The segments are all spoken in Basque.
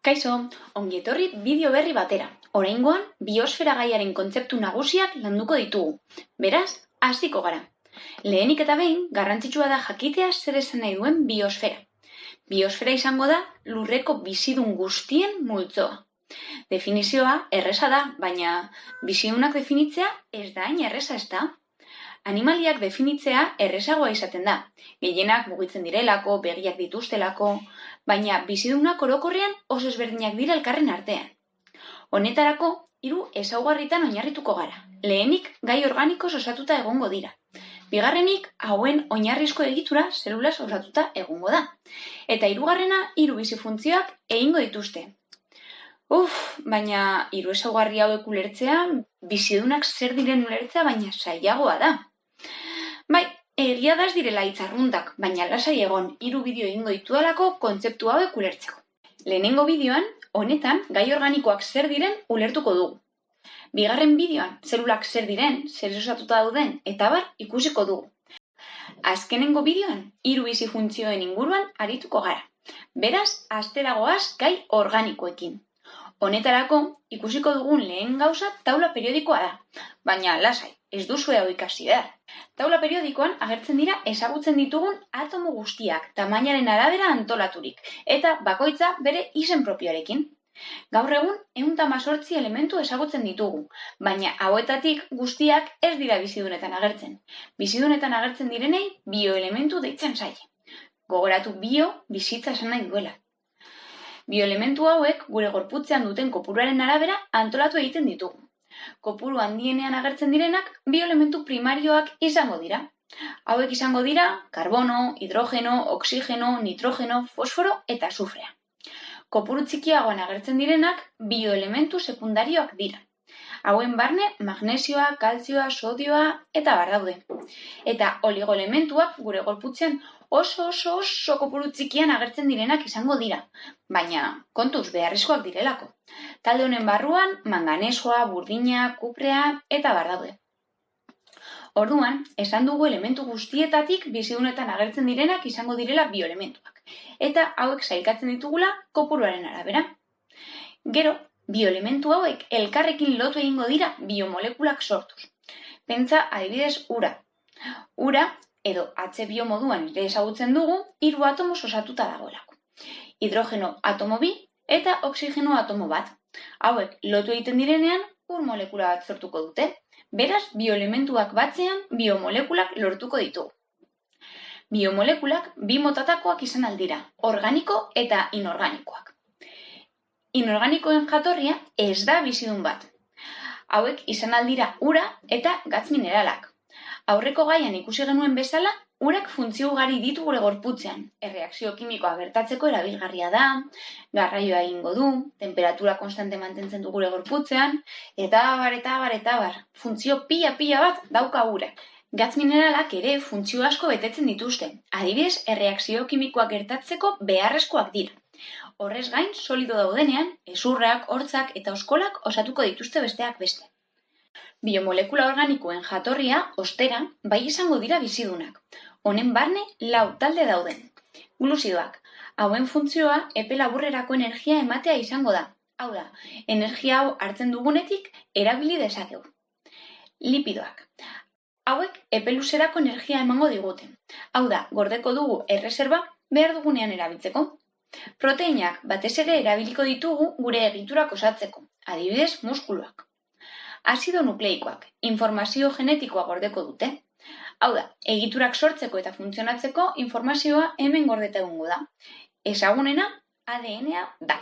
Kaixo, ongi etorri bideo berri batera. Oraingoan, biosfera gaiaren kontzeptu nagusiak landuko ditugu. Beraz, hasiko gara. Lehenik eta behin, garrantzitsua da jakitea zer esan nahi duen biosfera. Biosfera izango da lurreko bizidun guztien multzoa. Definizioa erresa da, baina bizidunak definitzea ez da hain erresa, ezta? Animaliak definitzea erresagoa izaten da. Gehienak mugitzen direlako, begiak dituztelako, baina bizidunak orokorrean oso ezberdinak dira elkarren artean. Honetarako, 3 ezaugarritan oinarrituko gara. Lehenik, gai organikoz osatuta egongo dira. Bigarrenik, hauen oinarrizko egitura zelulaz osatuta egongo da. Eta 3. 3 bizi funtzioak egingo dituzte. Baina 3 ezaugarri hauek ulertzea, bizidunak zer diren ulertzea, baina zailagoa da. Bai, egia da ez direla hitz arruntak, baina lasai egon 3 bideo egingo ditudalako kontzeptu hauek ulertzeko. Lehenengo bideoan, honetan, gai organikoak zer diren ulertuko dugu. Bigarren bideoan, zelulak zer diren, zer osatuta dauden, eta bar ikusiko dugu. Azkenengo bideoan, 3 bizi funtzioen inguruan arituko gara. Beraz, hastera goaz gai organikoekin. Honetarako, ikusiko dugun lehen gauza taula periodikoa da. Baina, lasai, ez duzue hau ikasi behar. Taula periodikoan agertzen dira ezagutzen ditugun atomo guztiak, tamainaren arabera antolaturik, eta bakoitza bere izen propioarekin. Gaur egun, 118 elementu ezagutzen ditugu, baina hauetatik guztiak ez dira bizidunetan agertzen. Bizidunetan agertzen direnei bioelementu deitzen zaie. Gogoratu bizitza esan nahi duela. Bioelementu hauek gure gorputzean duten kopuruaren arabera antolatu egiten ditugu. Kopuru handienean agertzen direnak bioelementu primarioak izango dira. Hauek izango dira karbono, hidrogeno, oxigeno, nitrogeno, fosforo eta azufrea. Kopuru txikiagoan agertzen direnak bioelementu sekundarioak dira. Hauen barne magnesioa, kaltzioa, sodioa eta bar daude. Eta oligoelementuak gure gorputzean oso kopuru txikian agertzen direnak izango dira, baina kontuz beharrezkoak direlako. Talde honen barruan manganesoa, burdina, kuprea eta bar daude. Orduan, esan dugu elementu guztietatik bizidunetan agertzen direnak izango direla bioelementuak, eta hauek sailkatzen ditugula kopuruaren arabera. Gero, bioelementu hauek elkarrekin lotu egingo dira biomolekulak sortuz. Pentsa adibidez ura. Ura, edo H-bio moduan ere ezagutzen dugu, 3 atomoz osatuta dagoelako. Hidrogeno atomo 2 eta oxigeno atomo 1. Hauek lotu egiten direnean, ur molekula bat sortuko dute. Beraz, bioelementuak batzean biomolekulak lortuko ditugu. Biomolekulak 2 motatakoak izan aldira, organiko eta inorganikoak. Inorganikoen jatorria ez da bizidun bat. Hauek izan aldira ura eta gatz mineralak. Aurreko gaian ikusi genuen bezala, urak funtzio ugari ditu gure gorputzean. Erreakzio kimikoa gertatzeko erabilgarria da, garraioa egingo du, temperatura konstante mantentzen du gure gorputzean, eta bar. Funtzio pila bat dauka urak. Gatz mineralak ere funtzio asko betetzen dituzte. Adibidez, erreakzio kimikoak gertatzeko beharrezkoak dira. Horrez gain, solido daudenean, hezurrak, hortzak eta oskolak osatuko dituzte besteak beste. Biomolekula organikoen jatorria, ostera, bai izango dira bizidunak. Honen barne 4 talde dauden. Gluzidoak, hauen funtzioa epe laburrerako energia ematea izango da. Hau da, energia hau hartzen dugunetik erabili dezakegu. Lipidoak, hauek epe luzerako energia emango digute. Hau da, gordeko dugu erreserba behar dugunean erabiltzeko. Proteinak batez ere erabiliko ditugu gure egiturak osatzeko, adibidez muskuluak. Azido nukleikoak, informazio genetikoa gordeko dute. Hau da, egiturak sortzeko eta funtzionatzeko informazioa hemen gordeta egongo da. Ezagunena ADN-a da.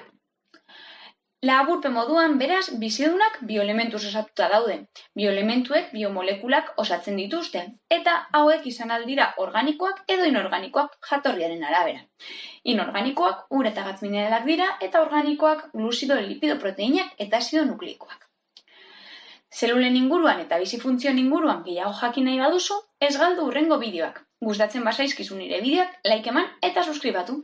Laburpen moduan beraz bizidunak bioelementuz osatuta daude. Bioelementuek biomolekulak osatzen dituzte, eta hauek izan aldira organikoak edo inorganikoak jatorriaren arabera. Inorganikoak ur eta gatz mineralak dira, eta organikoak gluzido, lipido, proteinak eta azido nukleikoak. Zelulen inguruan eta bizi funtzioen inguruan gehiago jakin nahi baduzu, ez galdu hurrengo bideoak. Gustatzen bazaizkizu nire bideoak, like eman eta suskribatu.